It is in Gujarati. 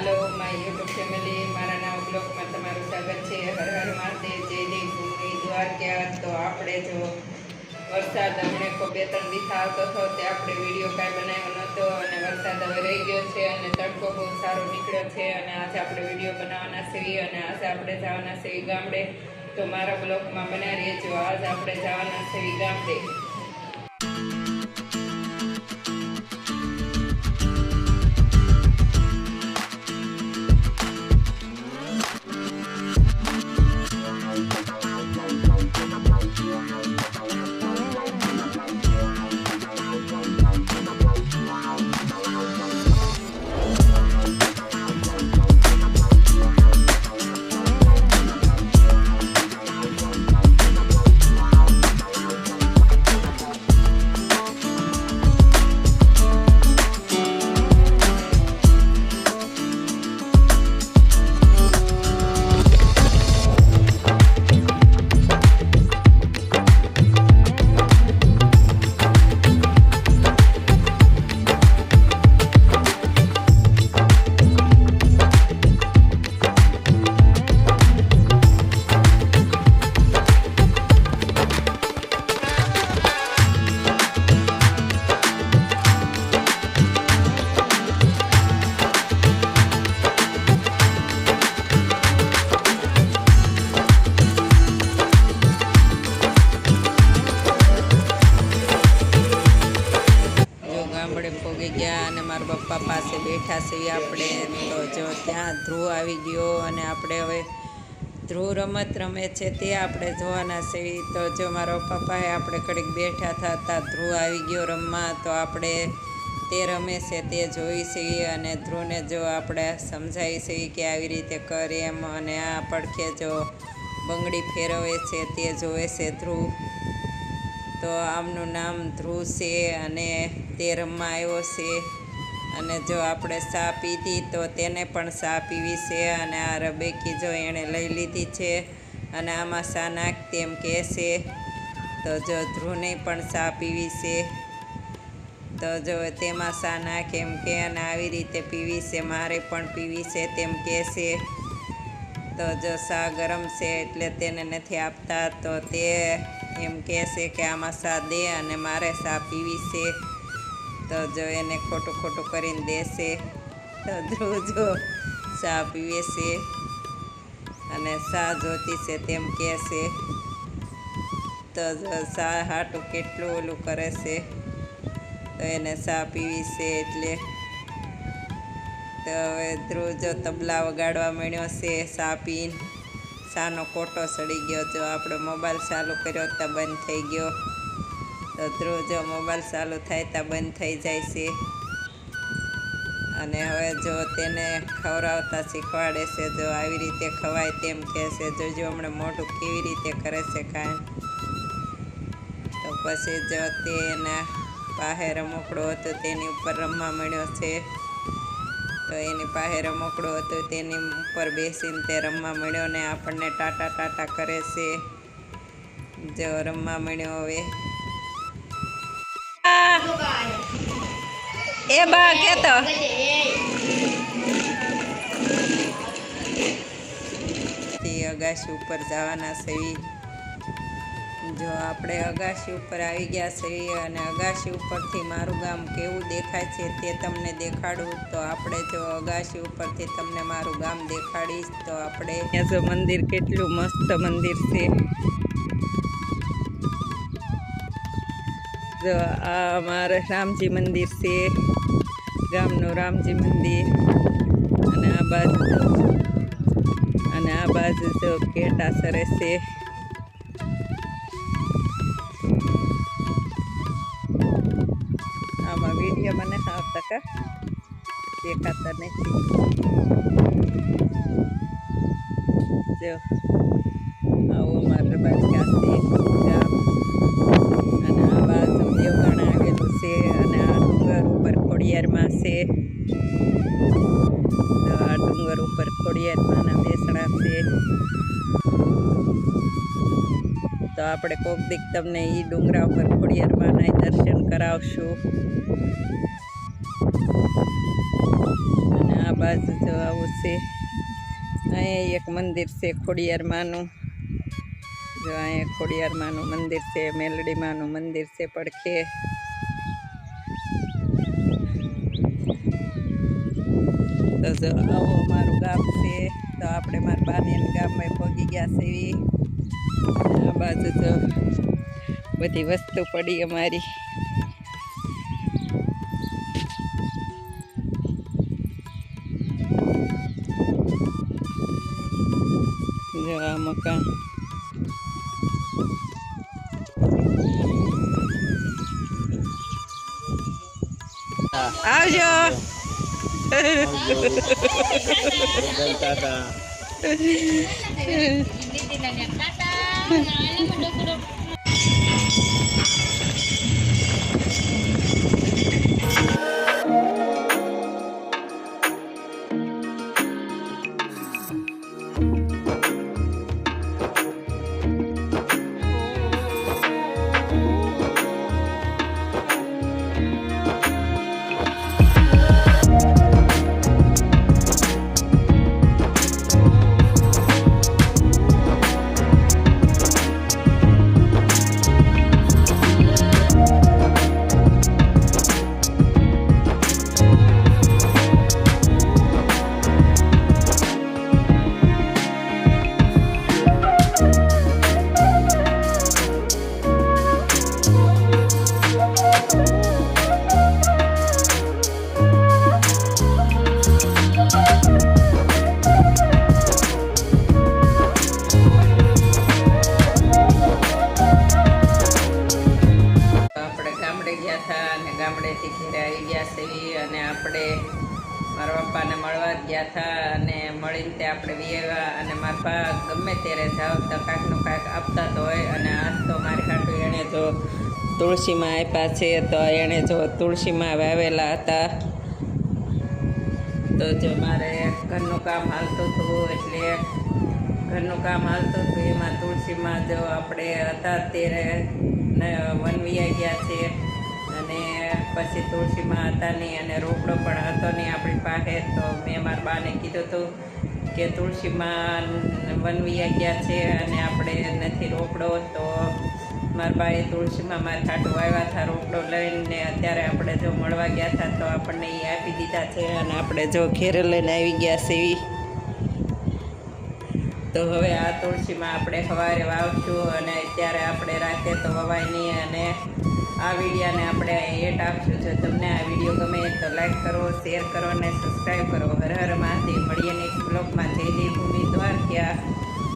हेलो माय यूट्यूब फैमिली मारा नवा ब्लॉग में તમારું સ્વાગત છે। હર હર મહાદેવ, જય દેવભૂમિ દ્વારકા। તો આપણે જો વરસાદ હમણે કો 2-3 દિવસ આવતો હતો તે આપણે વિડીયો કાંઈ બનાવ્યો નહોતો અને વરસાદ હવે રહી ગયો છે અને તડકો બહુ સારો નીકળ્યો છે અને આજે આપણે વિડીયો બનાવવાના છીએ અને આજે આપણે જવાના છીએ ગામડે। તો મારા બ્લોગમાં બના રહેજો। આજે આપણે જવાના છીએ ગામડે। ગામડે પોગી ગયા અને મારા પપ્પા પાસે બેઠા છીએ આપણે। તો જો ત્યાં ધ્રુવ આવી ગયો અને આપણે હવે ધ્રુવ રમત રમે છે તે આપણે જોવાના છીએ। તો જો મારા પપ્પાએ આપણે ઘડીક બેઠા હતા ધ્રુવ આવી ગયો રમવા, તો આપણે તે રમે છે તે જોઈ છીએ અને ધ્રુવને જો આપણે સમજાવી છીએ કે આવી રીતે કરે એમ, અને આ પડખે જો બંગડી ફેરવે છે તે જોવે છે ધ્રુવ। તો આમનું નામ ધ્રુવ છે અને તે રમવા આવ્યો છે અને જો આપણે ચા પીધી તો તેને પણ ચા પીવી છે અને આ રબેકી જો એણે લઈ લીધી છે અને આમાં ચા નાખ તેમ કહે છે। તો જો ધ્રુવને પણ ચા પીવી છે, તો જો તેમાં ચા નાખ એમ કે અને આવી રીતે પીવી છે, મારે પણ પીવી છે તેમ કહે છે। તો જો ચા ગરમ છે એટલે તેને નથી આપતા, તો તે એમ કહે છે કે આમાં ચા દે અને મારે ચા પીવી છે। તો જો એને ખોટું ખોટું કરીને દેશે। તો ધ્રુવ જો ચા પીવે છે અને ચા જોતી છે તેમ કહે છે। તો જો ચા હાટું કેટલું ઓલું કરે છે, તો એને ચા પીવી છે એટલે। તો હવે ધ્રુવ જો તબલા વગાડવા માંડ્યો છે ચા પીને, ચાનો કોટો સડી ગયો, જો આપણે મોબાઈલ ચાલુ કર્યો તો બંધ થઈ ગયો। તો ધ્રુવ જો મોબાઈલ ચાલુ થાય તો બંધ થઈ જાય છે અને હવે જો તેને ખવડાવતા શીખવાડે છે, જો આવી રીતે ખવાય તેમ કહે છે। જોજો હમણાં મોઢું કેવી રીતે કરે છે કાંઈ। તો પછી જો તેના પાસે રમકડું હતું તેની ઉપર રમવા માંડ્યો છે। તો એની પાસે રમકડું હતું તેની ઉપર બેસીને તે રમવા માંડ્યો ને આપણને ટાટા ટાટા કરે છે। જો રમવા માંડ્યો હવે એ બા કેતો અગાશી ઉપર જવાના છીએ। જો આપણે અગાશી ઉપર આવી ગયા છીએ અને અગાશી ઉપરથી મારું ગામ કેવું દેખાય છે તે તમને દેખાડું। તો આપણે જો અગાશી ઉપરથી તમને મારું ગામ દેખાડીશ। તો આપણે ત્યાં જો મંદિર કેટલું મસ્ત મંદિર છે। જો આ અમારા રામજી મંદિર છે, ગામનું રામજી મંદિર, અને આ બાજુ જો કેટા સરે છે। આમાં વિડીયો મને આવતા કા દેખાતા નથી। જો આવું અમારે બાજકા છે ગામ, અને આ બાજુ દેવગણ આવેલું છે અને આ ડુંગર ઉપર ખોડિયારમાં છે। તો આ ડુંગર ઉપર ખોડિયારમાંના બેસણા છે। તો આપણે કોક દીક તમને ઈ ડુંગરા ઉપર ખોડિયારમાંના દર્શન કરાવશું। અને આ બાજુ જો આવું છે. અહીંયા એક મંદિર છે ખોડિયાર માનું. જો અહીંયા ખોડિયાર માનું મંદિર છે, મેલડી માનું મંદિર છે પડખે. તો જો આવો અમારું ગામ છે. તો આપણે મારા બાની ગામમાં પહોંચી ગયા છે. આ બાજુ જો બધી વસ્તુ પડી અમારી. જો આ મકાન. આવજો. ગામડેથી ઘરે આવી ગયા છે અને આપણે મારા પપ્પાને મળવા ગયા હતા અને મળીને તે આપણે વિયેવા. અને મારા પા ગમે ત્યારે જાવ તો કાંકનું કાંક આપતા તો હોય. અને આજ તો મારી હાટું એણે જો તુલસીમાં આપ્યા છે. તો એણે જો તુલસીમાં વાવેલા હતા. તો જો મારે ઘરનું કામ હાલતું હતું એટલે ઘરનું કામ હાલતું હતું એમાં તુલસીમાં જો આપણે હતા ત્યારે વનવી ગયા છે. અને પછી તુલસીમાં હતા નહીં અને રોકડો પણ હતો નહીં આપણી પાસે. તો મેં મારા બાને કીધું હતું કે તુલસીમાં વનવી ગયા છે અને આપણે નથી રોકડો. તો મારા બાએ તુલસીમાં મારા ખાટું આવ્યા હતા રોકડો લઈને. અત્યારે આપણે જો મળવા ગયા હતા તો આપણને એ આપી દીધા છે અને આપણે જો ઘેરે લઈને આવી ગયા છે. તો હવે આ તુલસીમાં આપણે સવારે વાવશું અને અત્યારે આપણે રાતે તો વવાય નહીં. અને આ વિડીયોને આપણે એડ આપશું. જો તમને આ વિડીયો ગમે તો લાઈક કરો, શેર કરો અને સબસ્ક્રાઈબ કરો. હર હર મહાદેવ. મળીએ નેક્સ્ટ બ્લોગમાં. જય દેવ ભૂમિ દ્વારકા.